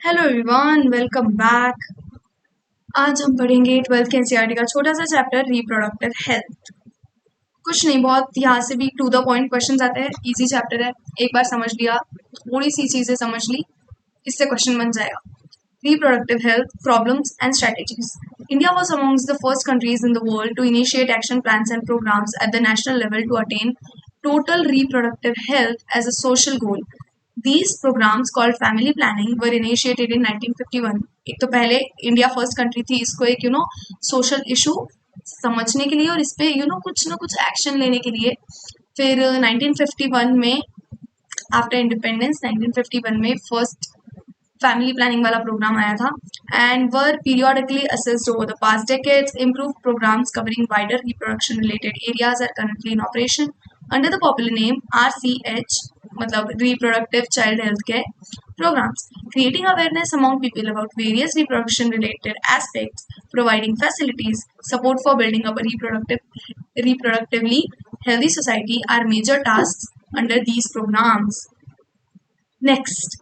Hello everyone, welcome back. आज हम पढ़ेंगे 12th के एनसीईआरटी का छोटा सा चैप्टर रिप्रोडक्टिव हेल्थ। कुछ नहीं, बहुत यहाँ से भी टू द पॉइंट क्वेश्चंस आते हैं। इजी चैप्टर है, एक बार समझ लिया, थोड़ी सी चीजें समझ ली, इससे क्वेश्चन बन जाएगा। Reproductive health problems and strategies. India was amongst the first countries in the world to initiate action plans and programs at the national level to attain total reproductive health as a social goal. These programs called family planning were initiated in 1951. एक तो पहले India first country थी इसको एक social issue समझने के लिए और इस पे कुछ ना कुछ एक्शन लेने के लिए। फिर 1951 में आफ्टर इंडिपेंडेंस 1951 में फर्स्ट फैमिली प्लानिंग वाला प्रोग्राम आया था and were periodically assessed over the past decades. Improved programs covering wider reproduction related areas are currently in operation under the popular name RCH, मतलब reproductive child health care programs, creating awareness among people about various reproduction related aspects, providing facilities, support for building up a reproductively healthy society are major tasks under these programs. Next,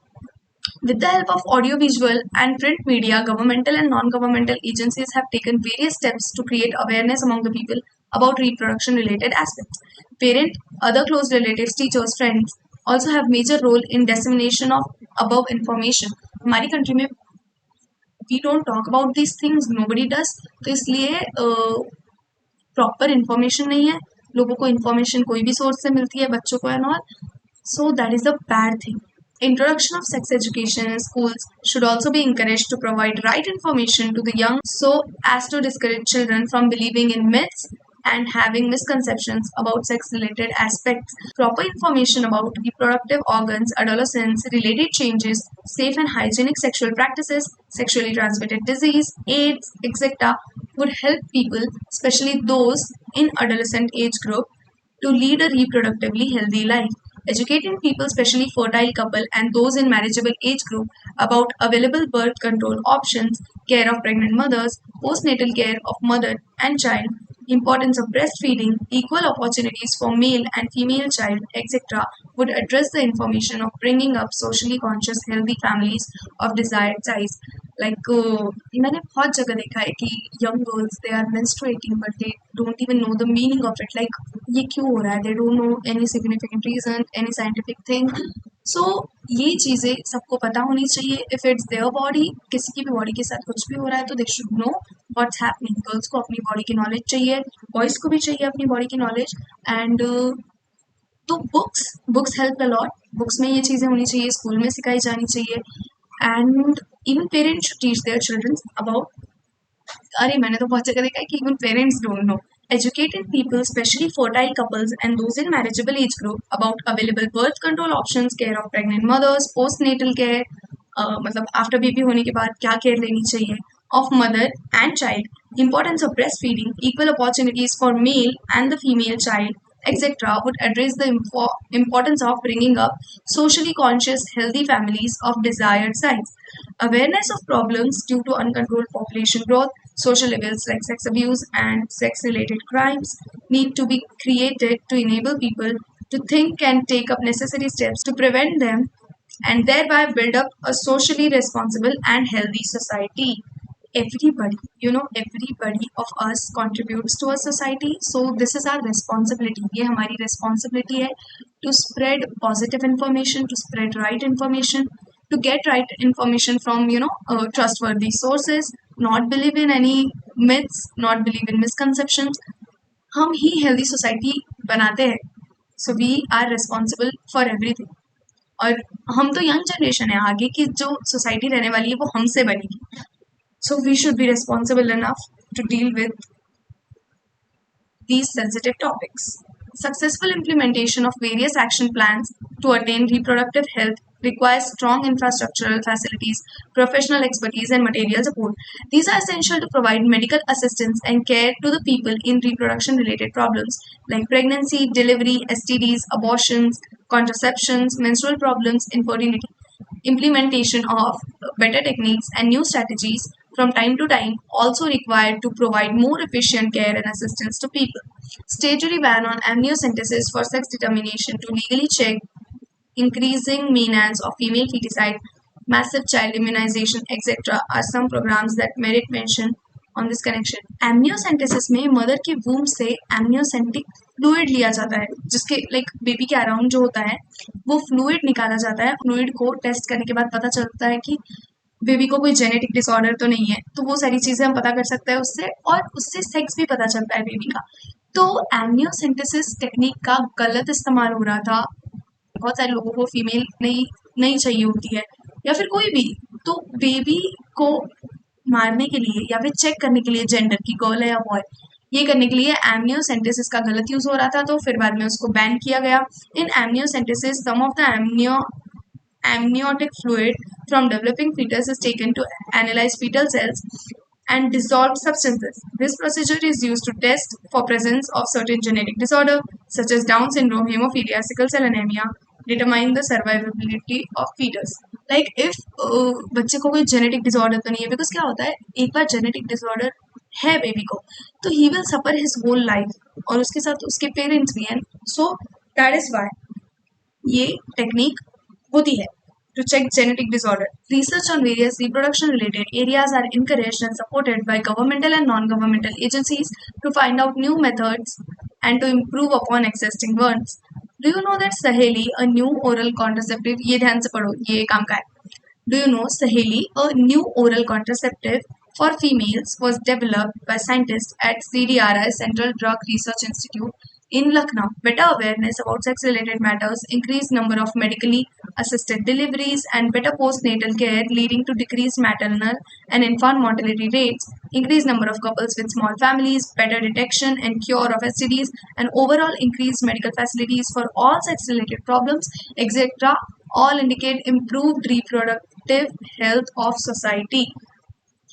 with the help of audiovisual and print media, governmental and non-governmental agencies have taken various steps to create awareness among the people about reproduction-related aspects. Parent, other close relatives, teachers, friends also have major role in dissemination of above information. हमारी country में we don't talk about these things, nobody does. तो इसलिए proper information नहीं है, लोगों को information कोई भी सोर्स से मिलती है, बच्चों को and all. So that is a bad thing. Introduction of sex education in schools should also be encouraged to provide right information to the young so as to discourage children from believing in myths and having misconceptions about sex related aspects. Proper information about reproductive organs, adolescence, related changes, safe and hygienic sexual practices, sexually transmitted disease, AIDS, etc. would help people, especially those in adolescent age group, to lead a reproductively healthy life. Educating people, especially fertile couple and those in marriageable age group, about available birth control options, care of pregnant mothers, postnatal care of mother and child, importance of breastfeeding, equal opportunities for male and female child, etc., would address the information of bringing up socially conscious healthy families of desired size. मैंने बहुत जगह देखा है कि young girls they are menstruating but they don't even know the meaning of it. Like ये क्यों हो रहा है, they don't know any significant reason, any scientific thing. So ये चीज़ें सबको पता होनी चाहिए. If it's their body, किसी की भी बॉडी के साथ कुछ भी हो रहा है तो they should know what's happening. Girls को अपनी बॉडी की नॉलेज चाहिए, बॉयज़ को भी चाहिए अपनी बॉडी की नॉलेज. एंड तो books help a lot. Books में ये चीज़ें होनी चाहिए, स्कूल में सिखाई जानी चाहिए. And even parents should teach their children about. अरे मैंने तो बहुत जगह देखा है कि even parents don't know. Educating people, especially fertile couples and those in marriageable age group, about available birth control options, care of pregnant mothers, postnatal care, मतलब after baby होने के बाद क्या केयर लेनी चाहिए, of mother and child, importance of breastfeeding, equal opportunities for male and the female child, etc., would address the importance of bringing up socially conscious, healthy families of desired size. Awareness of problems due to uncontrolled population growth, social evils like sex abuse and sex related crimes need to be created to enable people to think and take up necessary steps to prevent them and thereby build up a socially responsible and healthy society. Everybody, everybody of us contributes to a society, so this is our responsibility. ये हमारी responsibility है to spread positive information, to spread right information, to get right information from trustworthy sources, not believe in any myths, not believe in misconceptions. हम ही healthy society बनाते हैं, so we are responsible for everything. और हम तो young generation है, आगे की जो सोसाइटी रहने वाली है वो हमसे बनेगी. So we should be responsible enough to deal with these sensitive topics. Successful implementation of various action plans to attain reproductive health requires strong infrastructural facilities, professional expertise, and material support. These are essential to provide medical assistance and care to the people in reproduction related problems like pregnancy, delivery, STDs, abortions, contraceptions, menstrual problems, infertility. Implementation of better techniques and new strategies from time to time also required to provide more efficient care and assistance to people. Statutory ban on amniocentesis for sex determination to legally check increasing maintenance of female feticide massive child immunization, etc. are some programs that merit mention on this connection. Amniocentesis में mother के वूम से एमनियोसेंटिक fluid लिया जाता है, जिसके like baby के around जो होता है वो फ्लूइड निकाला जाता है. फ्लूइड को टेस्ट करने के बाद पता चलता है कि बेबी को कोई जेनेटिक डिसऑर्डर तो नहीं है, तो वो सारी चीजें हम पता कर सकते हैं उससे, और उससे सेक्स भी पता चलता है बेबी का. तो एमनियोसेंटेसिस टेक्निक का गलत इस्तेमाल हो रहा था. बहुत सारे लोगों को फीमेल नहीं चाहिए होती है, या फिर कोई भी, तो बेबी को मारने के लिए या फिर चेक करने के लिए जेंडर की गर्ल है या बॉय, ये करने के लिए एमनियोसेंटेसिस का गलत यूज हो रहा था, तो फिर बाद में उसको बैन किया गया. In amniocentesis some of the amniotic fluid from developing fetus is taken to analyze fetal cells and dissolved substances. This procedure is used to test for presence of certain genetic disorder such as Down syndrome, hemophilia, sickle cell anemia, determine the survivability of fetus. Like if बच्चे को कोई genetic disorder तो नहीं है, because क्या होता है, एक बार जेनेटिक डिसऑर्डर है बेबी को तो he will suffer his whole life, और उसके साथ उसके पेरेंट्स भी हैं. सो दैट इज वाई ये टेक्निक होती है to check genetic disorder. Research on various reproduction related areas are encouraged and supported by governmental and non-governmental agencies to find out new methods and to improve upon existing ones. Do you know that Saheli, a new oral contraceptive, ये ध्यान से पढ़ो, ये काम का है. Do you know Saheli, a new oral contraceptive for females, was developed by scientists at CDRI, Central Drug Research Institute in Lucknow. Better awareness about sex-related matters, increased number of medically assisted deliveries, and better postnatal care leading to decreased maternal and infant mortality rates, increased number of couples with small families, better detection and cure of STDs, and overall increased medical facilities for all sex-related problems, etc. all indicate improved reproductive health of society.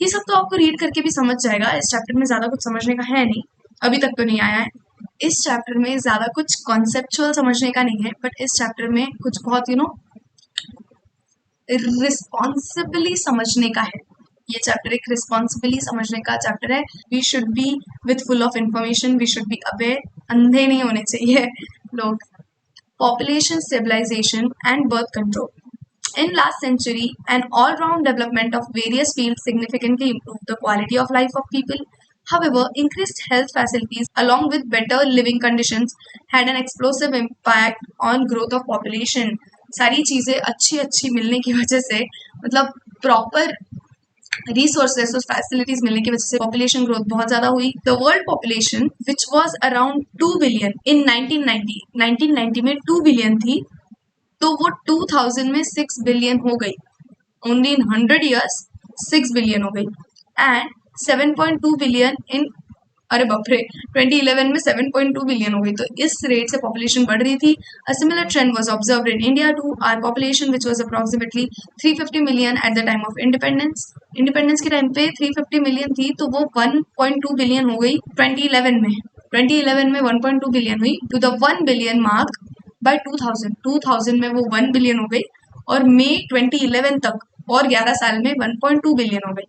ये सब तो आपको read करके भी समझ जाएगा. इस chapter में ज़्यादा कुछ समझने का है नहीं, अभी तक तो नहीं आया है. इस चैप्टर में ज़्यादा कुछ कॉन्सेप्चुअल समझने का नहीं है, बट इस चैप्टर में कुछ बहुत रिस्पॉन्सिबली समझने का है. ये चैप्टर एक रिस्पॉन्सिबली समझने का चैप्टर है. We should be with full of information, we should be aware, अंधे नहीं होने चाहिए लोग. Population stabilisation and birth control. In last century, an all-round development of various fields significantly improved the quality of life of people. However, increased health facilities along with better living conditions had an explosive impact on growth of population. सारी चीज़ें अच्छी मिलने की वजह से, मतलब proper resources और facilities मिलने की वजह से पॉपुलेशन ग्रोथ बहुत ज़्यादा हुई. The world population which was around 2 billion in 1990 में 2 बिलियन थी, तो वो 2000 में 6 बिलियन हो गई. ओनली इन 100 years 6 बिलियन हो गई. एंड 7.2 बिलियन इन, अरे बाप रे, 2011 में 7.2 बिलियन हो गई. तो इस रेट से पॉपुलेशन बढ़ रही थी. A similar trend was observed in India too. Our population which was approximately 350 million at the time of independence. Independence के टाइम पे 350 मिलियन थी, तो वो 1.2 बिलियन हो गई 2011 में. 2011 में 1.2 बिलियन हुई to the 1 billion mark by 2000 में वो 1 बिलियन हो गई, और मई 2011 तक और 11 साल में 1.2 बिलियन हो गई.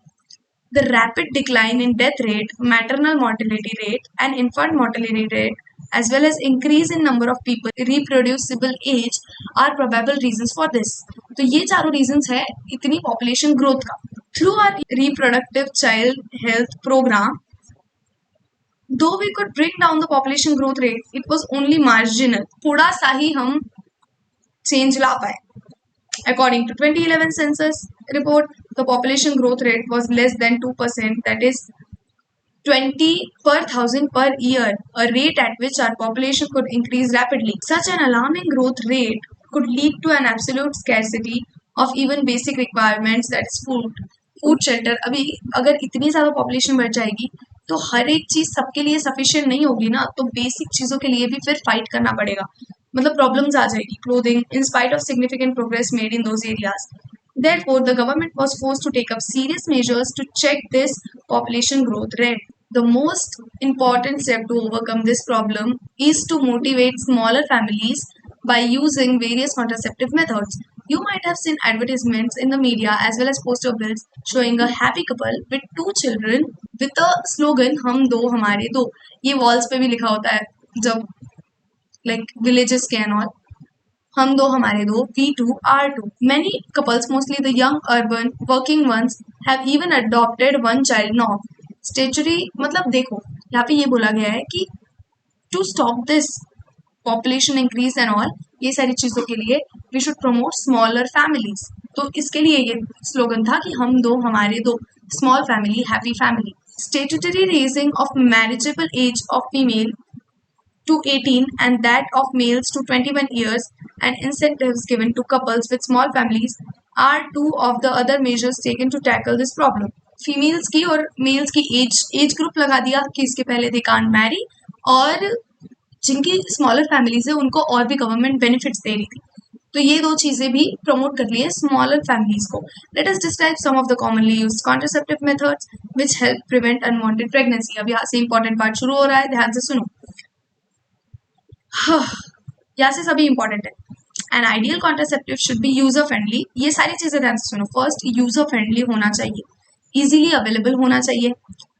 The rapid decline in death rate, maternal mortality rate, and infant mortality rate, as well as increase in number of people reproducible age, are probable reasons for this. तो ये चारों reasons है इतनी population growth का. Through our reproductive child health program, though we could bring down the population growth rate, it was only marginal. थोड़ा सा ही हम change ला पाए. According to 2011 census report, the population growth rate was less than 2%, that is 20 per thousand per year, a rate at which our population could increase rapidly. Such an alarming growth rate could lead to an absolute scarcity of even basic requirements, that is food, shelter. अभी अगर इतनी ज़्यादा population बढ़ जाएगी तो हर एक चीज़ सबके लिए sufficient नहीं होगी ना, तो बेसिक चीज़ों के लिए भी फिर fight करना पड़ेगा, मतलब प्रॉब्लम्स आ जाएगी. Clothing, in spite of significant progress made in those areas. Therefore, the government was forced to take up serious measures to check this population growth rate. The most important step to overcome this problem is to motivate smaller families by using various contraceptive methods. You might have seen advertisements in the media as well as poster bills showing a happy couple with 2 children with a slogan हम दो हमारे दो. ये walls पे भी लिखा होता है जब लाइक विलेजेस के एंड ऑल, हम दो हमारे दो, we two our two. Many couples, mostly the young urban working ones, have even adopted one child now. Statutory मतलब देखो यहाँ पे ये बोला गया है कि to stop this population increase and all, ये सारी चीजों के लिए we should promote smaller families. तो इसके लिए ये स्लोगन था कि हम दो हमारे दो, small family happy family. Statutory raising of marriageable age of female to 18 and that of males to 21 years and incentives given to couples with small families are two of the other measures taken to tackle this problem. Females की और mails की age group लगा दिया कि इसके पहले they can't Mary, और जिनकी स्मॉलर फैमिलीज है उनको और भी गवर्नमेंट बेनिफिट्स दे रही थी. तो ये दो चीजें भी प्रमोट कर ली है स्मॉलर फैमिलीज को. Let us describe some of the commonly used contraceptive methods which help prevent unwanted pregnancy. अब यहाँ से इंपॉर्टेंट पार्ट शुरू हो रहा है, ध्यान से सुनो. यहाँ से सभी इंपॉर्टेंट है. An ideal contraceptive should be user friendly. ये सारी चीजें ध्यान से सुनो. फर्स्ट, यूजर फ्रेंडली होना चाहिए, इजीली अवेलेबल होना चाहिए,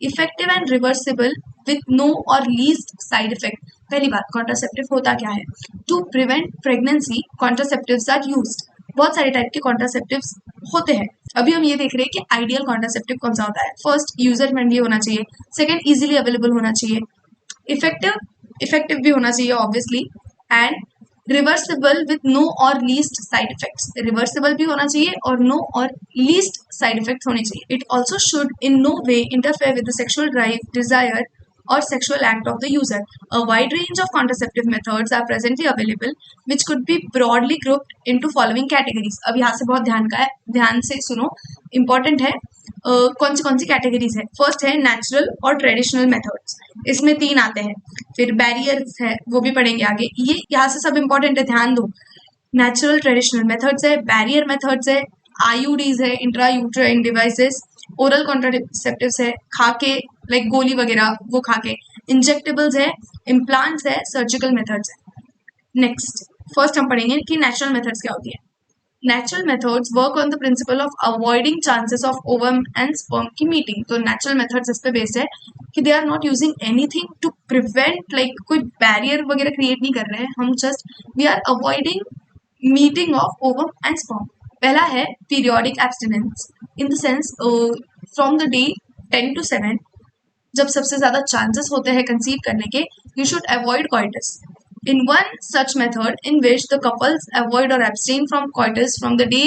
effective and reversible with no or least side effect. पहली बात, कॉन्ट्रासेप्टिव होता क्या है? To prevent pregnancy contraceptives are used. बहुत सारे टाइप के कॉन्ट्रासेप्टिव्स होते हैं. अभी हम ये देख रहे हैं कि आइडियल कॉन्ट्रासेप्टिव कौन सा होता है. फर्स्ट, यूजर फ्रेंडली होना चाहिए. सेकंड, इजीली अवेलेबल होना चाहिए. इफेक्टिव भी होना चाहिए obviously. And reversible with no or least side effects. Reversible भी होना चाहिए और no or least side effects होने चाहिए. It also should in no way interfere with the sexual drive, desire or sexual act of the user. A wide range of contraceptive methods are presently available, which could be broadly grouped into following categories. अब यहाँ से बहुत ध्यान से सुनो, important है. कौन सी categories है? फर्स्ट है नेचुरल और ट्रेडिशनल मेथड्स, इसमें 3 आते हैं. फिर बैरियर्स है, वो भी पढ़ेंगे आगे. ये यहाँ से सब इंपॉर्टेंट है, ध्यान दो. नेचुरल ट्रेडिशनल मेथड्स है, बैरियर मेथड्स है, आईयूडीज है, intra uterine devices, oral contraceptives है, खाके लाइक गोली वगैरह वो खाके, इंजेक्टेबल्स है, इम्प्लांट्स है, सर्जिकल मेथड्स है. नेक्स्ट, फर्स्ट हम पढ़ेंगे कि नेचुरल मेथड्स क्या होती है. Natural methods work on the principle of avoiding chances of ovum and sperm की मीटिंग. तो नेचुरल मेथड्स इस पे बेस्ड है कि they are not using anything to prevent, like कोई बैरियर वगैरह क्रिएट नहीं कर रहे हैं हम, just we are avoiding meeting of ovum and sperm. पहला है periodic abstinence, in the sense from the day 10 to 7 जब सबसे ज्यादा चांसेस होते हैं कंसीव करने के, you should avoid coitus. In one such method in which the couples avoid or abstain from coitus from the day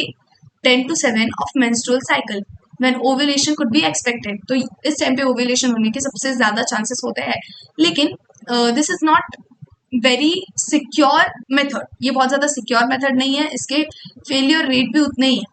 10 to 7 of menstrual cycle when ovulation could be expected. तो इस time पे ovulation होने के सबसे ज्यादा chances होते हैं, लेकिन this is not very secure method. ये बहुत ज्यादा सिक्योर मेथड नहीं है, इसके फेलियर रेट भी उतने ही है.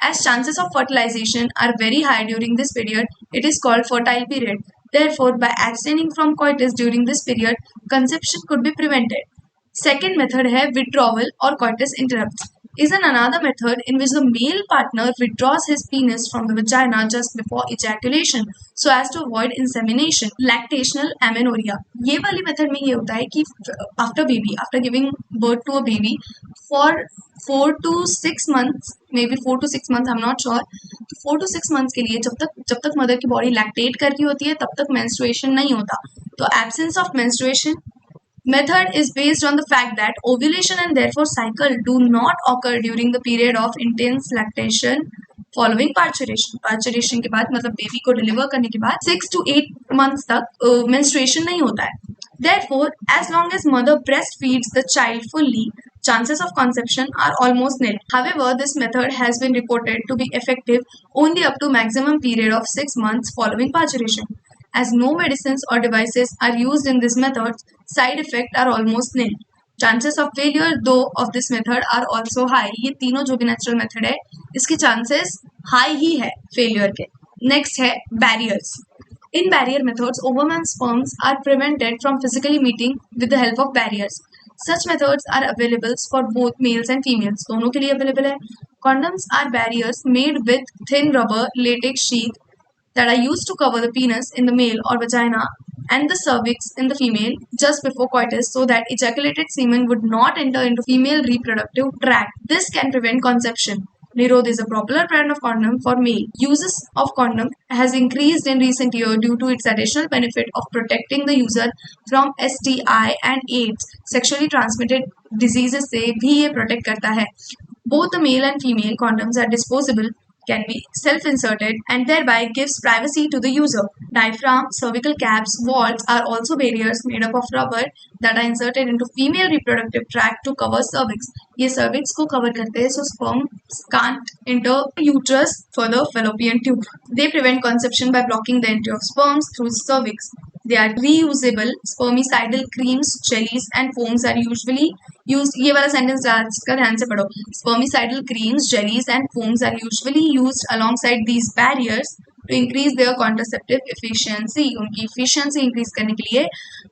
As chances of fertilization are very high during this period, it is called fertile period. Therefore, by abstaining from coitus during this period, conception could be prevented. Second method है withdrawal or coitus interrupts. Is another method in which the male partner withdraws his penis from the vagina just before ejaculation so as to avoid insemination. Lactational amenorrhea. ये वाली method में ये होता है कि after giving birth to a baby for 4 to 6 months, maybe 4 to 6 months, I'm not sure. 4 to 6 months के लिए जब तक मदर की बॉडी लैक्टेट कर रही होती है तब तक मेंस्ट्रुएशन नहीं होता. तो absence of menstruation method is based on the fact that ovulation and therefore cycle do not occur during the period of intense lactation following parturition. Parturition के बाद मतलब बेबी को डिलीवर करने के बाद 6 to 8 months तक menstruation नहीं होता है. Therefore, as long as mother breastfeeds the child fully, chances of conception are almost nil. However, this method has been reported to be effective only up to maximum period of 6 months following parturition. As no medicines or devices are used in this method, side effects are almost nil. Chances of failure though of this method are also high. ये तीनों जो भी natural method है इसके chances high ही है failure के. Next है barriers. In barrier methods, ovum and sperms are prevented from physically meeting with the help of barriers. Such methods are available for both males and females. दोनों के लिए available है. Condoms are barriers made with thin rubber latex sheath that are used to cover the penis in the male or vagina and the cervix in the female just before coitus so that ejaculated semen would not enter into female reproductive tract. This can prevent conception. Nirod is a popular brand of condom for male. Uses of condom has increased in recent years due to its additional benefit of protecting the user from STI and AIDS. Sexually transmitted diseases से भी ये protect करता है. Both the male and female condoms are disposable, can be self-inserted, and thereby gives privacy to the user. Diaphragm, cervical caps, vaults are also barriers made up of rubber that are inserted into female reproductive tract to cover cervix. ये cervix को cover करते हैं, so sperms can't enter uterus for the fallopian tube. They prevent conception by blocking the entry of sperms through cervix. They are reusable. Spermicidal creams, jellies, and foams are usually used. ये वाला sentence का ध्यान से पढ़ो. Spermicidal creams, jellies, and foams are usually used alongside these barriers to increase their contraceptive efficiency. उनकी efficiency increase करने के लिए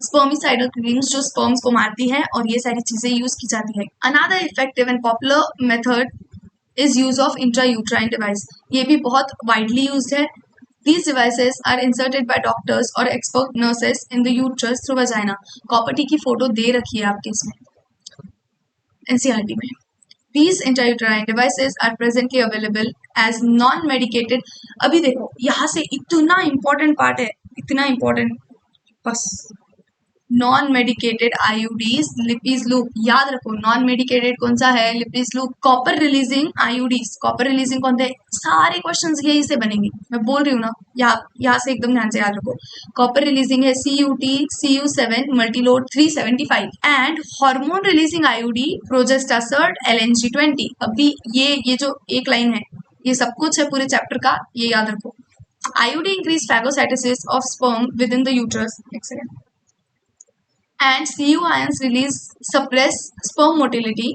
spermicidal creams जो sperms को मारती है और ये सारी चीजें use की जाती है. Another effective and popular method is use of intrauterine device. ये भी बहुत widely used है. These devices are inserted by doctors or expert nurses in the uterus through vagina. Copper T की फोटो दे रखी है आपके इसमें NCERT में. These intrauterine devices are presently available as non-medicated. अभी देखो यहाँ से इतना important part है, इतना important बस. Non medicated IUDs Lippes loop याद रखो. नॉन मेडिकेटेड कौन सा है? Lippes loop. Copper releasing IUDs. Copper releasing कौन थे? सारे क्वेश्चंस यही से बनेंगे, मैं बोल रही हूँ ना. यहाँ से एकदम ध्यान से याद रखो. कॉपर रिलीजिंग है CUT CU7 multiload 375 and hormone releasing IUD Progestasert LNG20. अभी ये जो एक लाइन है ये सब कुछ है पूरे चैप्टर का, ये याद रखो. IUD increase phagocytosis of sperm with in the uterus. एक second. And Cu ions release suppress sperm motility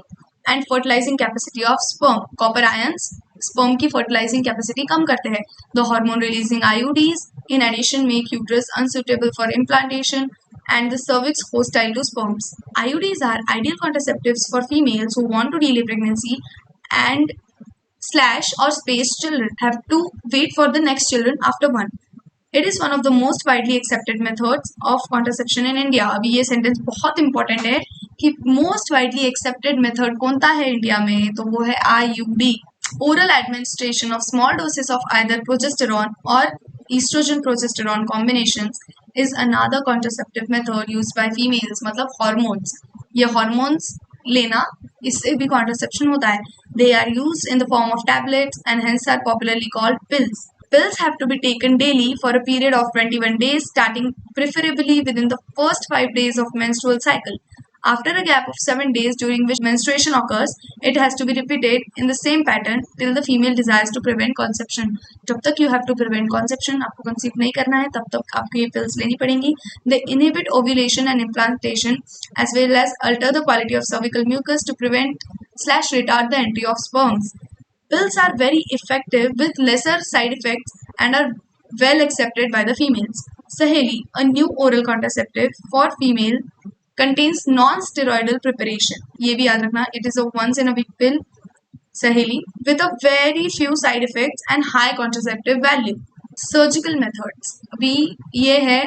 and fertilizing capacity of sperm. Copper ions sperm की fertilizing capacity कम करते हैं. The hormone releasing IUDs in addition make uterus unsuitable for implantation and the cervix hostile to sperms. IUDs are ideal contraceptives for females who want to delay pregnancy and / or space children, have to wait for the next children after one. It is one of the most widely accepted methods of contraception in India. अभी ये sentence बहुत important है कि most widely accepted method कौन सा है India में, तो वो है IUD. Oral administration of small doses of either progesterone or estrogen progesterone combinations is another contraceptive method used by females. मतलब hormones, ये hormones लेना इससे भी contraception होता है. They are used in the form of tablets and hence are popularly called pills. Pills have to be taken daily for a period of 21 days, starting preferably within the first 5 days of menstrual cycle. After a gap of 7 days during which menstruation occurs, it has to be repeated in the same pattern till the female desires to prevent conception. जब तक you have to prevent conception, आपको conceive नहीं करना है, तब तक आपको ये pills लेनी पड़ेंगी. They inhibit ovulation and implantation as well as alter the quality of cervical mucus to prevent / retard the entry of sperms. Pills are very effective with lesser side effects and are well accepted by the females. Saheli, a new oral contraceptive for female, contains non-steroidal preparation. ये भी याद रखना. It is a once in a week pill, Saheli, with a very few side effects and high contraceptive value. Surgical methods. अभी ये है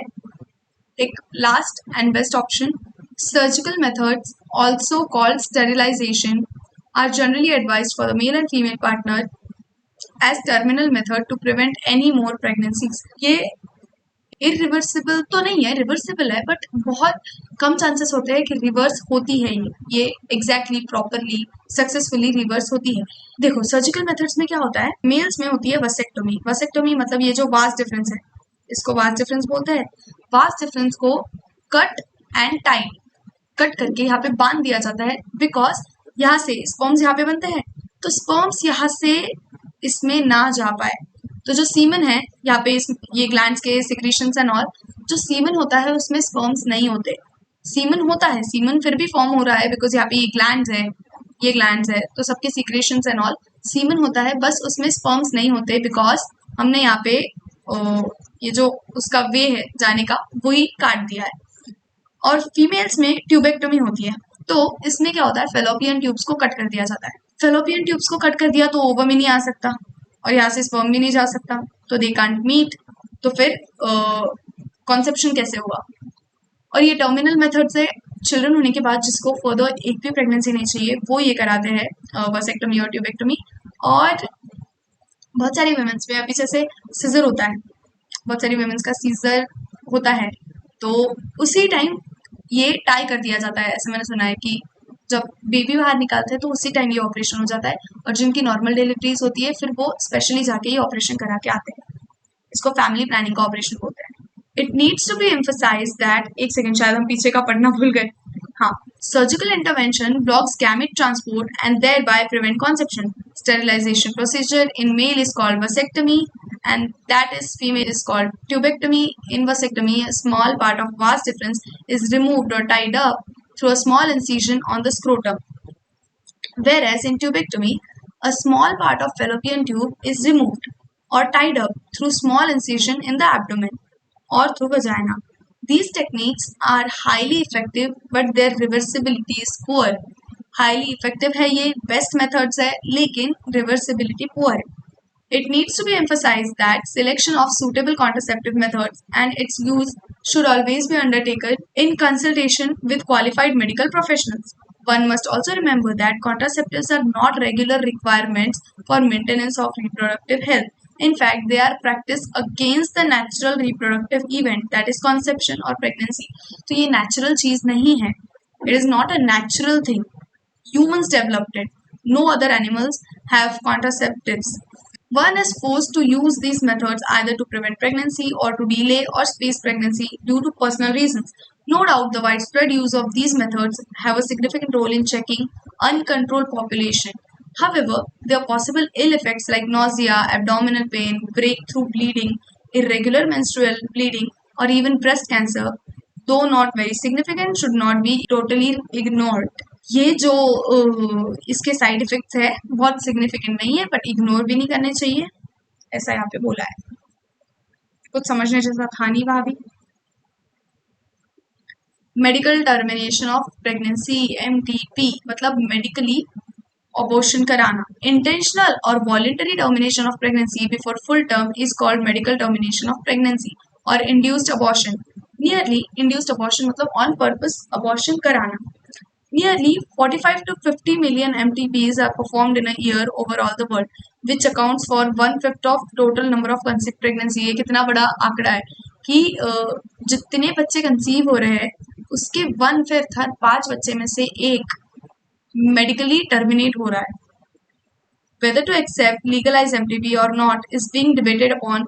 एक last and best option. Surgical methods, also called sterilization, are generally advised for the male and female partner as terminal method to prevent any more pregnancies. ये irreversible तो नहीं है, reversible है, but बहुत कम चांसेस होते हैं कि रिवर्स होती है. ये exactly properly सक्सेसफुली रिवर्स होती है. देखो सर्जिकल मेथड्स में क्या होता है, मेल्स में होती है वसेक्टोमी. वसेक्टोमी मतलब ये जो वास डिफरेंस है इसको वास डिफरेंस बोलते हैं. वास डिफरेंस को कट एंड टाइट, कट करके यहाँ पे बांध दिया जाता है बिकॉज यहाँ से स्पर्म्स यहाँ पे बनते हैं, तो स्पर्म्स यहाँ से इसमें ना जा पाए. तो जो सीमन है यहाँ पे ये ग्लैंड्स के सिक्रीशंस एंड ऑल, जो सीमन होता है उसमें स्पर्म्स नहीं होते. सीमन होता है, सीमन फिर भी फॉर्म हो रहा है बिकॉज यहाँ पे ये ग्लैंड्स है, ये ग्लैंड्स है, तो सबके सिक्रेशंस एंड ऑल सीमन होता है, बस उसमें स्पर्म्स नहीं होते बिकॉज हमने यहाँ पे ये जो उसका वे है जाने का वही काट दिया है. और फीमेल्स में ट्यूबेक्टोमी होती है, तो इसमें क्या होता है फेलोपियन ट्यूब्स को कट कर दिया जाता है. फेलोपियन ट्यूब्स को कट कर दिया तो ओवम ही नहीं आ सकता और यहाँ से स्पर्म भी नहीं जा सकता, तो दे कांट मीट. तो फिर कॉन्सेप्शन कैसे होगा. और ये टर्मिनल मेथड से चिल्ड्रन होने के बाद जिसको फर्दर एक भी प्रेगनेंसी नहीं चाहिए वो ये कराते हैं वसेक्टोमी और ट्यूबेक्टोमी. और बहुत सारी वुमेन्स में अभी जैसे सीजर होता है, बहुत सारी वुमेन्स का सीजर होता है, तो उसी टाइम ये टाई कर दिया जाता है। ऐसे मैंने सुना है कि जब बेबी बाहर निकालते हैं तो उसी टाइम ये ऑपरेशन हो जाता है, और जिनकी नॉर्मल डिलीवरीज होती है फिर वो स्पेशली जाके ये ऑपरेशन करा के आते हैं। इसको फैमिली प्लानिंग का ऑपरेशन बोलते हैं। It needs to be emphasise that, एक सेकेंड, शायद हम पीछे का पढ़ना भूल गए। हाँ, surgical intervention blocks gamete transport and thereby prevent conception. Sterilization procedure in male is called vasectomy, and that is female is called tubectomy. In vasectomy, a small part of vas deferens is removed or tied up through a small incision on the scrotum, whereas in tubectomy, a small part of fallopian tube is removed or tied up through small incision in the abdomen or through vagina. These techniques are highly effective, but their reversibility is poor. Highly effective है ये, best methods है, लेकिन reversibility poor है. It needs to be emphasized that selection of suitable contraceptive methods and its use should always be undertaken in consultation with qualified medical professionals. One must also remember that contraceptives are not regular requirements for maintenance of reproductive health. In fact, they are practiced against the natural reproductive event, that is conception or pregnancy. तो ये natural चीज नहीं है. It is not a natural thing. Humans developed it. No other animals have contraceptives. One is forced to use these methods either to prevent pregnancy or to delay or space pregnancy due to personal reasons. No doubt the widespread use of these methods have a significant role in checking uncontrolled population. However, there are possible ill effects like nausea, abdominal pain, breakthrough bleeding, irregular menstrual bleeding, or even breast cancer, though not very significant, should not be totally ignored. ये जो इसके side effects है बहुत significant नहीं है, but ignore भी नहीं करने चाहिए, ऐसा यहाँ पे बोला है। कुछ समझने जैसा था नहीं वहां भी। Medical termination of pregnancy, MTP, मतलब मेडिकली अबॉर्शन कराना। इंटेंशनल और voluntary termination of pregnancy before full term is called medical termination of pregnancy और induced abortion. Nearly induced abortion मतलब ऑन पर्पस अबॉर्शन कराना। Nearly 45 to 50 million MTPs are performed in a year over all the world, which accounts for 1/5 of total number of conceived pregnancy. ये कितना बड़ा आंकड़ा है कि जितने बच्चे कंसीव हो रहे हैं उसके 1/5 हर 5 बच्चे में से एक मेडिकली टर्मिनेट हो रहा है. Whether to accept legalized MTP or not is being debated upon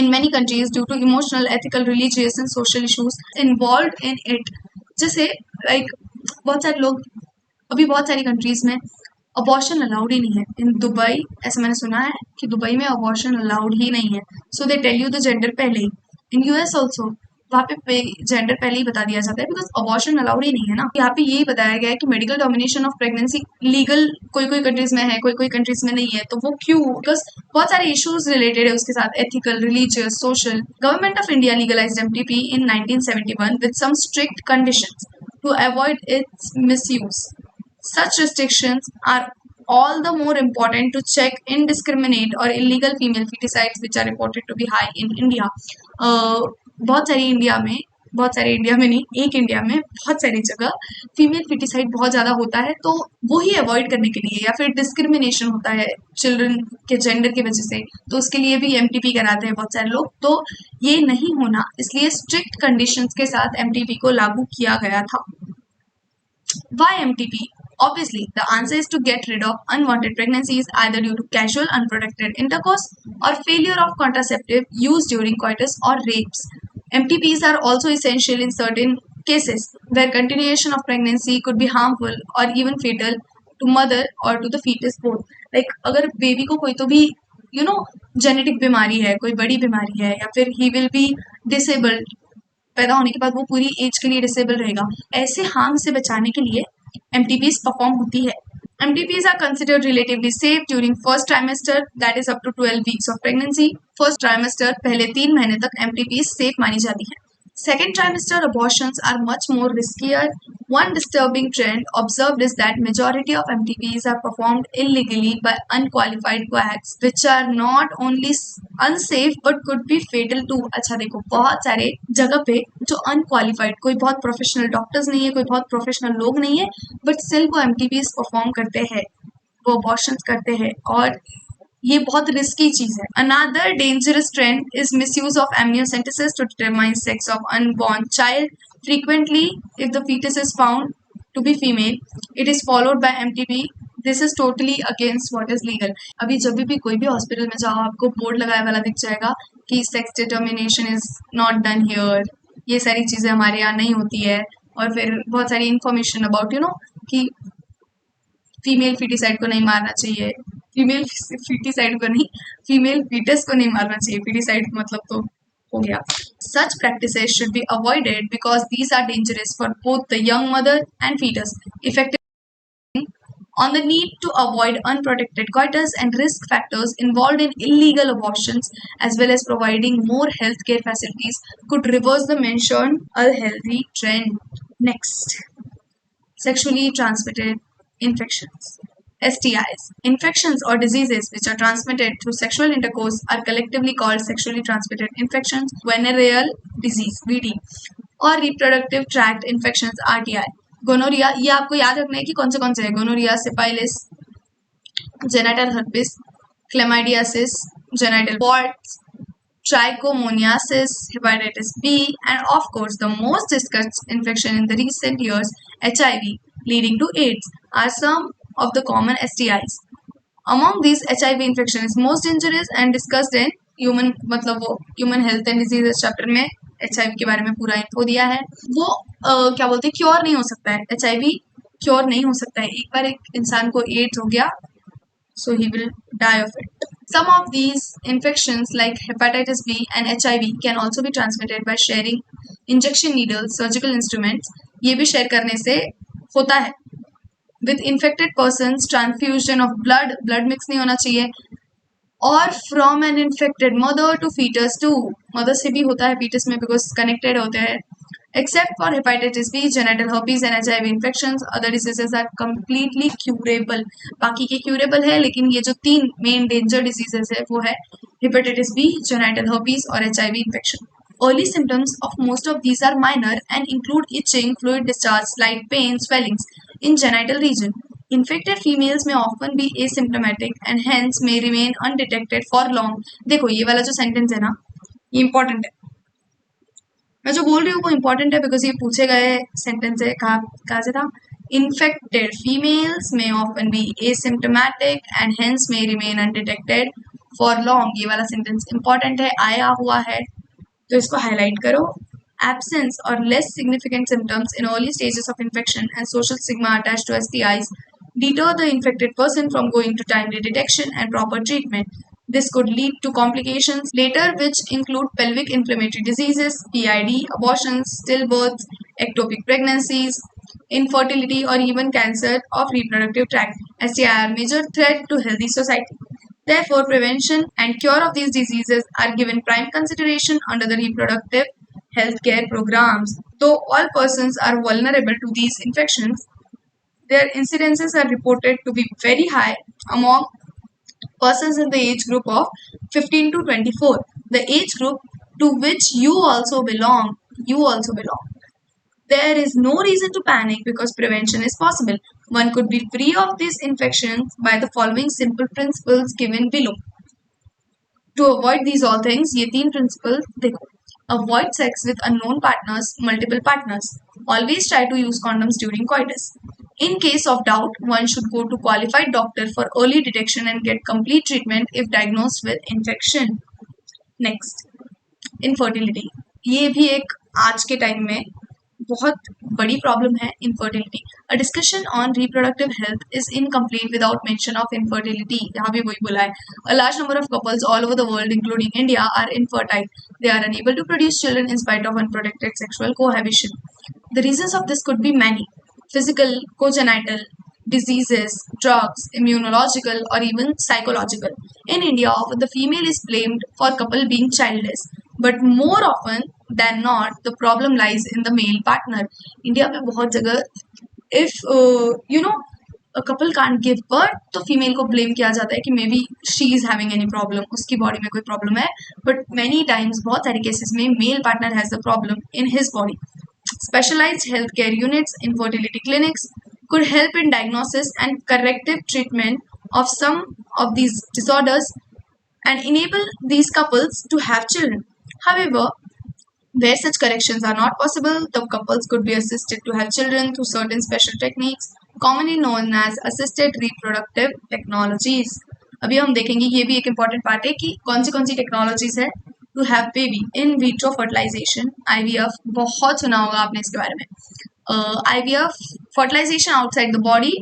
in many countries due to emotional, ethical, religious and social issues involved in it. जैसे like बहुत सारे लोग, अभी बहुत सारी कंट्रीज में अबॉर्शन अलाउड ही नहीं है. इन दुबई ऐसा मैंने सुना है कि दुबई में अबॉर्शन अलाउड ही नहीं है. So they tell you the gender पहले ही. इन US ऑल्सो वहाँ पे जेंडर पहले ही बता दिया जाता है बिकॉज अबॉर्शन अलाउड ही नहीं है ना. यहाँ पे यही बताया गया है कि medical domination of pregnancy legal कोई कोई कंट्रीज में है, कोई कोई कंट्रीज में नहीं है. तो वो क्यों? बिकॉज बहुत सारे इश्यूज रिलेटेड है उसके साथ, ethical, religious, social. Government of India legalised MTP in 1971 with some strict conditions to avoid its misuse. Such restrictions are all the more important to check indiscriminate or illegal female feticides which are reported to be high in India. बहुत सारे India में नहीं, एक India में बहुत सारी जगह female foeticide बहुत ज़्यादा होता है. तो वो ही अवॉइड करने के लिए, या फिर डिस्क्रिमिनेशन होता है चिल्ड्रन के जेंडर की वजह से, तो उसके लिए भी MTP कराते हैं बहुत सारे लोग. तो ये नहीं होना, इसलिए स्ट्रिक्ट कंडीशंस के साथ MTP को लागू किया गया था. Why MTP? Obviously, the answer is to get rid of unwanted pregnancies either due to casual unprotected intercourse or failure of contraceptive used during coitus or rapes. MTPs are also essential in certain cases where continuation of pregnancy could be harmful or even fatal to mother or to the fetus both. Like अगर baby को कोई तो भी genetic बीमारी है, कोई बड़ी बीमारी है, या फिर ही विल बी डिसेबल्ड, पैदा होने के बाद वो पूरी एज के लिए डिसेबल रहेगा, ऐसे हार्म से बचाने के लिए MTPs परफॉर्म होती है. MTPs are considered relatively safe during first trimester, that is up to 12 weeks of pregnancy. First trimester पहले 3 महीने तक MTPs safe मानी जाती है. Second trimester abortions are much more riskier. One disturbing trend observed is that majority of MTPs are performed illegally by unqualified quacks, which are not only unsafe but could be fatal too. अच्छा देखो, बहुत सारे जगह पे जो unqualified, कोई बहुत professional doctors नहीं है, कोई बहुत प्रोफेशनल लोग नहीं है, बट स्टिल वो MTPs परफॉर्म करते हैं. वो अबॉर्शन करते हैं और ये बहुत रिस्की चीज है. Another dangerous trend is misuse of amniocentesis to determine sex of unborn child. Frequently, if the fetus is found to be female, it is followed by MTB. This is totally against what is legal. अभी जब भी कोई भी hospital में जाओ आपको board लगाया वाला दिख जाएगा कि sex determination is not done here. ये सारी चीजें हमारे यहाँ नहीं होती है. और फिर बहुत सारी इंफॉर्मेशन अबाउट कि फीमेल फीटिसाइड को नहीं मारना चाहिए. फीमेल फीटिसाइड को नहीं, फीमेल फीटस को नहीं मारना चाहिए. फीटिसाइड मतलब तो हो गया. Such practices should be avoided because these are dangerous for both the young mother and fetus. Effective on the need to avoid unprotected coitus and risk factors involved in illegal abortions, as well as providing more healthcare facilities, could reverse the mentioned unhealthy trend. Next, sexually transmitted infections. STIs. Infections or diseases which are transmitted through sexual intercourse are collectively called sexually transmitted infections. Venereal disease (VD) और reproductive tract infections (RTI). Gonorrhoea, ये आपको याद रखना है कि कौन से है. Gonorrhoea, syphilis, genital herpes, chlamydiasis, genital warts, trichomoniasis, hepatitis B, and of course the most discussed infection in the recent years, HIV, leading to AIDS, are some of the common STIs. Among these, HIV infection is most dangerous and discussed in human मतलब वो human health and diseases chapter में HIV के बारे में पूरा info दिया है. वो क्या बोलते हैं, क्योर नहीं हो सकता है. HIV क्योर नहीं हो सकता है. एक बार एक इंसान को एड्स हो गया, so he will die of it. Some of these infections like hepatitis B and HIV can also be transmitted by sharing injection needles, surgical instruments. ये भी शेयर करने से होता है. With infected persons, transfusion of blood mix नहीं होना चाहिए. और from an infected mother to fetus too. Mother से भी होता है fetus में because connected होते हैं. Except for hepatitis B, genital herpes and HIV infections, other diseases are completely curable. बाकी के curable है, लेकिन ये जो 3 main danger diseases है वो है hepatitis B, genital herpes और HIV infection. Early symptoms of most of these are minor and include itching, fluid discharge, slight pain, swellings in genital region. Infected females may often be asymptomatic and hence may remain undetected for long. देखो ये वाला जो sentence है ना, ये important है. मैं जो बोल रही हूँ वो important है because ये पूछे गए sentence है. कहाँ से था? Infected females may often be asymptomatic and hence may remain undetected for long. ये वाला sentence important है, आया हुआ है, तो इसको highlight करो. Absence or less significant symptoms in early stages of infection and social stigma attached to STIs deter the infected person from going to timely detection and proper treatment. This could lead to complications later, which include pelvic inflammatory diseases, PID, abortions, stillbirths, ectopic pregnancies, infertility, or even cancer of reproductive tract. STI are major threat to healthy society. Therefore, prevention and cure of these diseases are given prime consideration under the reproductive healthcare programs. Though all persons are vulnerable to these infections, their incidences are reported to be very high among persons in the age group of 15 to 24, the age group to which you also belong. There is no reason to panic because prevention is possible. One could be free of these infections by the following simple principles given below. To avoid these all things, ये 3 principles देखो. Avoid sex with unknown partners, multiple partners. Always try to use condoms during coitus. In case of doubt, one should go to qualified doctor for early detection and get complete treatment if diagnosed with infection. Next, infertility. ये भी एक आज के time में बहुत बड़ी problem है, infertility. A discussion on reproductive health is incomplete without mention of infertility. यहाँ भी वही बोला है. A large number of couples all over the world, including India, are infertile. They are unable to produce children in spite of unprotected sexual cohabitation. The reasons of this could be many: physical, congenital diseases, drugs, immunological, or even psychological. In India, often the female is blamed for couple being childless, but more often than not, the problem lies in the male partner. India में बहुत जगह, if a couple can't give birth, तो female को blame किया जाता है कि maybe she is having any problem, उसकी body में कोई problem है. But many times, बहुत सारे cases में male partner has the problem in his body. Specialized healthcare units, infertility clinics could help in diagnosis and corrective treatment of some of these disorders and enable these couples to have children. However, where such corrections are not possible, the couples could be assisted to have children through certain special techniques, commonly known as assisted reproductive technologies. अभी हम देखेंगे, ये भी एक important part है कि कौन सी टेक्नोलॉजीज है to have baby. In vitro fertilisation, IVF, बहुत सुना होगा आपने इसके बारे में. IVF, fertilisation outside the body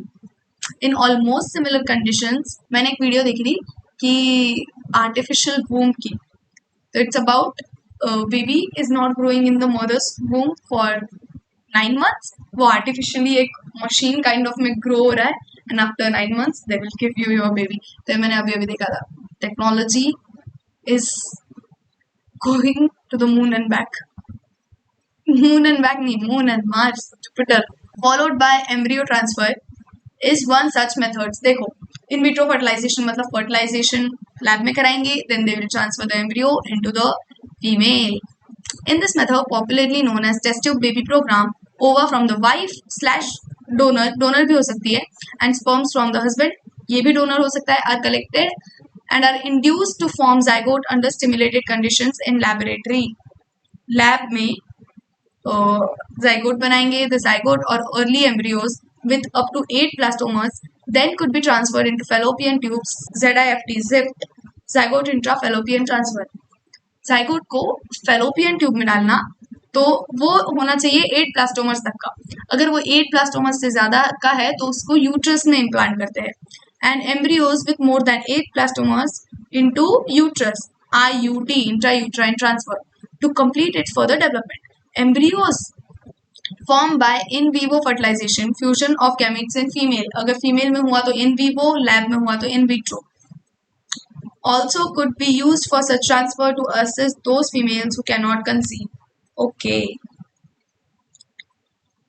in almost similar conditions. मैंने एक वीडियो देखी थी कि आर्टिफिशियल वूम की. तो it's about baby is not growing in the mother's womb for 9 months. वो आर्टिफिशियली एक मशीन काइंड ऑफ में ग्रो हो रहा है and after 9 months they will give you your baby. तो मैंने अभी देखा था. Technology is going to the moon and back. Moon and back नहीं, moon and Mars, Jupiter. Followed by embryo transfer is one such methods. देखो, in vitro fertilisation मतलब fertilisation lab में कराएंगे, then they will transfer the embryo into the female. In this method, popularly known as test tube baby program, ova from the wife slash donor भी हो सकती है, and sperms from the husband, ये भी donor हो सकता है, are collected and are induced to form zygote under stimulated conditions in laboratory. Lab में zygote बनाएंगे. The zygote or early embryos with up to 8 blastomas then could be transferred into fallopian tubes, ZIFT, zygote intrafallopian transfer. zygote को fallopian tube में डालना, तो वो होना चाहिए 8 blastomeres तक का. अगर वो 8 ब्लास्टोमर्स से ज्यादा का है तो उसको यूट्रस में इम्प्लांट करते हैं. And embryos with more than 8 blastomeres into uterus, IUT, intrauterine transfer, to complete its further development. Embryos form by in vivo fertilisation, fusion of gametes in female. अगर फीमेल में हुआ तो इन वीवो, लैब में हुआ तो in vitro. Also could be used for such transfer to assist those females who cannot conceive. Okay.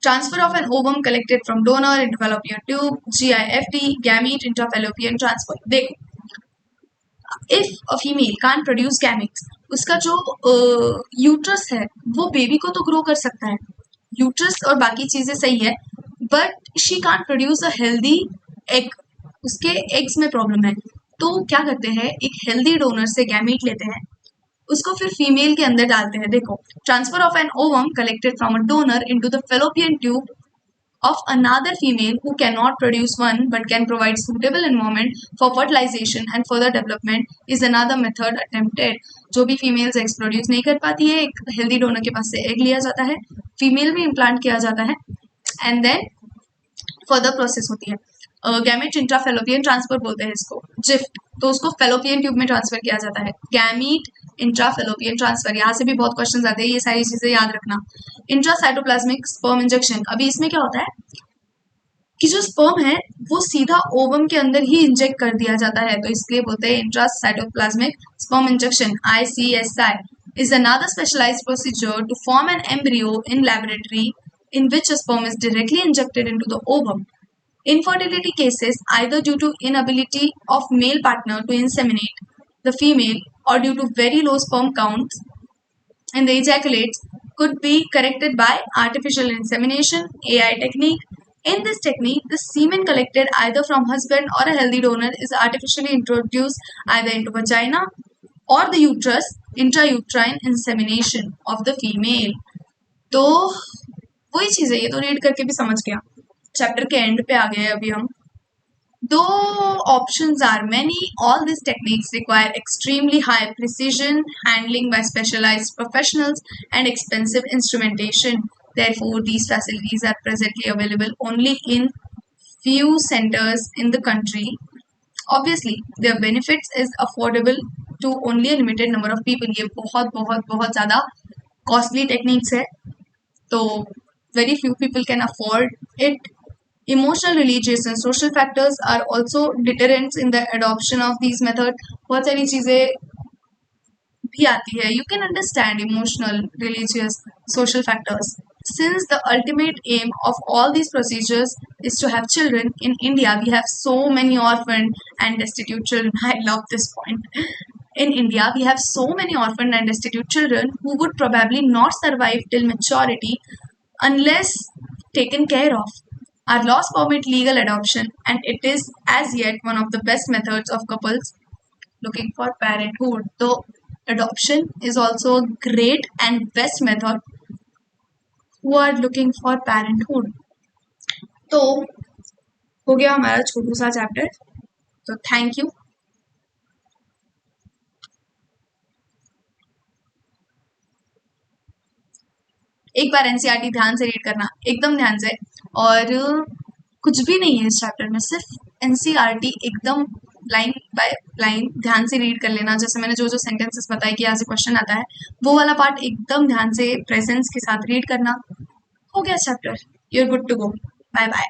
Transfer of an ovum collected from donor into fallopian tube, GIFT, gamete intrafallopian transfer. देखो, if a female can't produce gametes, उसका जो uterus है वो baby को तो grow कर सकता है, यूट्रस और बाकी चीजें सही है, but she can't produce a healthy egg. उसके एग्स में प्रॉब्लम है. तो क्या करते हैं, एक हेल्दी डोनर से गैमीट लेते हैं, उसको फिर फीमेल के अंदर डालते हैं. देखो, transfer of an ovum collected from a donor into the fallopian tube of another female who cannot produce one but can provide suitable environment for fertilization and further development is another method attempted. जो भी females eggs produce नहीं कर पाती है, एक healthy donor के पास से egg लिया जाता है, female में implant किया जाता है and then further process होती है. गैमेट इंट्राफेलोपियन ट्रांसफर बोलते हैं इसको, जिफ्ट. तो उसको फेलोपियन ट्यूब में ट्रांसफर किया जाता है. गैमीट इंट्राफेलोपियन ट्रांसफर, यहाँ से भी बहुत क्वेश्चन आते हैं, ये सारी चीजें याद रखना. इंट्रासाइटोप्लाज्मिक स्पर्म इंजेक्शन, अभी इसमें क्या होता है कि जो स्पर्म है वो सीधा ओवम के अंदर ही इंजेक्ट कर दिया जाता है, तो इसलिए बोलते हैं intracytoplasmic sperm injection, ICSI, is another specialized procedure to form an embryo in laboratory in which a sperm is directly injected into the ovum. Infertility cases, either due to inability of male partner to inseminate the female or due to very low sperm counts in the ejaculates, could be corrected by artificial insemination, AI technique. In this technique, the semen collected either from husband or a healthy donor is artificially introduced either into vagina or the uterus, intrauterine insemination of the female. तो वही चीज़ है, ये तो read करके भी समझ गया. Chapter के एंड पे आ गए अभी हम. Though options are many, all these techniques require extremely high precision, handling by specialized professionals, and expensive instrumentation. Therefore, these facilities are presently available only in few centers in the country. Obviously, their benefits is affordable to only a limited number of people. ये बहुत बहुत बहुत ज़्यादा costly techniques है, तो very few people can afford it. Emotional, religious and social factors are also deterrents in the adoption of these methods. बहुत सारी चीजें भी आती है. You can understand emotional, religious, social factors. Since the ultimate aim of all these procedures is to have children, in India we have so many orphaned and destitute children. I love this point. In India we have so many orphaned and destitute children who would probably not survive till maturity unless taken care of. Our laws permit legal adoption, and it is as yet one of the best methods of couples looking for parenthood. So adoption is also a great and best method who are looking for parenthood. तो हो गया हमारा छोटू सा chapter. तो thank you. एक बार NCERT ध्यान से read करना, एकदम ध्यान से. और कुछ भी नहीं है इस चैप्टर में, सिर्फ एनसीईआरटी एकदम लाइन बाय लाइन ध्यान से रीड कर लेना. जैसे मैंने जो जो सेंटेंसेस बताए कि यहाँ से क्वेश्चन आता है, वो वाला पार्ट एकदम ध्यान से प्रेजेंस के साथ रीड करना. हो गया chapter. You are good to go. Bye bye.